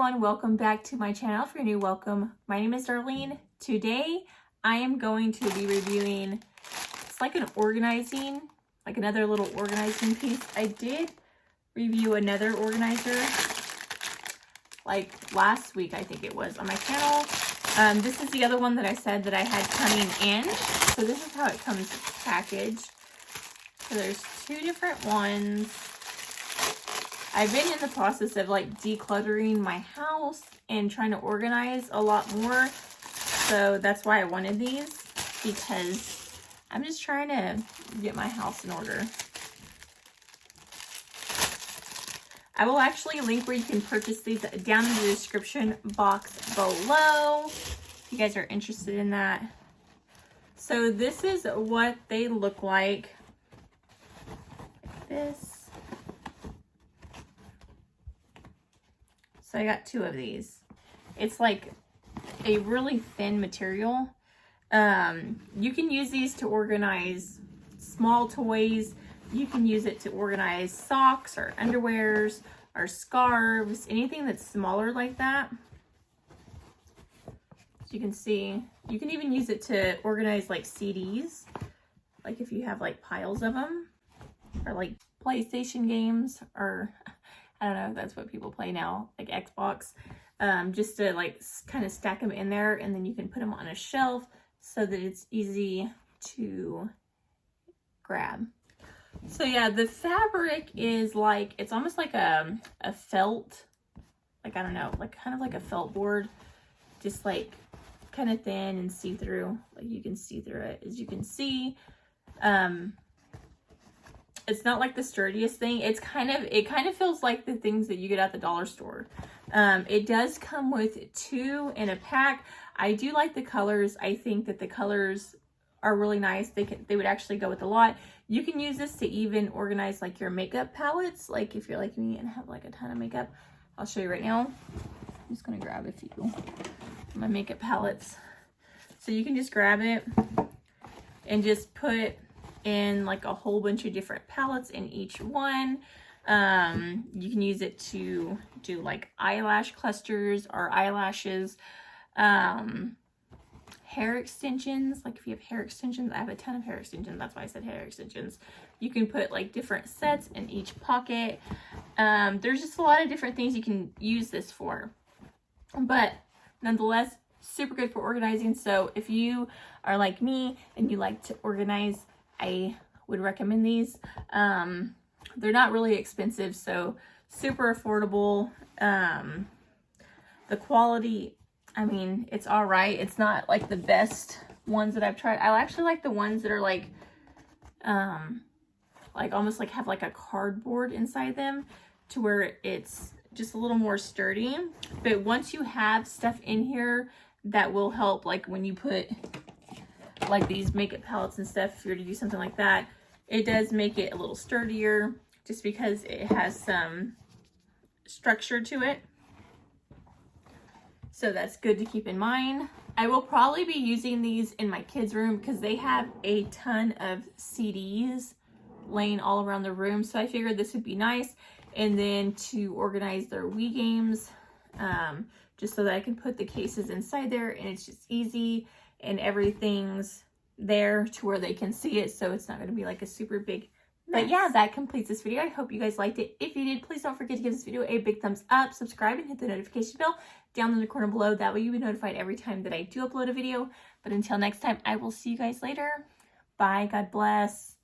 everyone, welcome back to my channel. If you're new, welcome. My name is Darlene. Today I am going to be reviewing, it's like another little organizing piece. I did review another organizer like last week, I think it was, on my channel. This is the other one that I said that I had coming in. So this is how it comes packaged. So there's two different ones. I've been in the process of like decluttering my house and trying to organize a lot more. So that's why I wanted these, because I'm just trying to get my house in order. I will actually link where you can purchase these down in the description box below if you guys are interested in that. So this is what they look like this. So I got two of these. It's like a really thin material. You can use these to organize small toys. You can use it to organize socks or underwears or scarves, anything that's smaller like that. As you can see, you can even use it to organize like CDs, like if you have like piles of them, or like PlayStation games, or I don't know if that's what people play now, like Xbox, just to like kind of stack them in there, and then you can put them on a shelf so that it's easy to grab. So yeah, the fabric is like, it's almost like a felt, like, I don't know, like kind of like a felt board, just like kind of thin and see-through, like you can see through it, as you can see. It's not like the sturdiest thing. It kind of feels like the things that you get at the dollar store. It does come with two in a pack. I do like the colors. I think that the colors are really nice. They would actually go with a lot. You can use this to even organize like your makeup palettes. Like if you're like me and have like a ton of makeup, I'll show you right now. I'm just gonna grab a few of my makeup palettes. So you can just grab it and just put in like a whole bunch of different palettes in each one. You can use it to do like eyelash clusters or eyelashes, hair extensions. Like if you have hair extensions, I have a ton of hair extensions, that's why I said hair extensions. You can put like different sets in each pocket. There's just a lot of different things you can use this for, but nonetheless, super good for organizing. So if you are like me and you like to organize, I would recommend these. They're not really expensive, so super affordable. The quality, I mean, it's all right. It's not like the best ones that I've tried. I actually like the ones that are like almost like have like a cardboard inside them, to where it's just a little more sturdy. But once you have stuff in here that will help, like when you put like these makeup palettes and stuff, if you're to do something like that, it does make it a little sturdier, just because it has some structure to it. So that's good to keep in mind. I will probably be using these in my kids' room because they have a ton of CDs laying all around the room. So I figured this would be nice. And then to organize their Wii games, just so that I can put the cases inside there and it's just easy and everything's there to where they can see it. So it's not going to be like a super big mess. But yeah, that completes this video. I hope you guys liked it. If you did, please don't forget to give this video a big thumbs up, subscribe, and hit the notification bell down in the corner below. That way you'll be notified every time that I do upload a video. But until next time, I will see you guys later. Bye. God bless.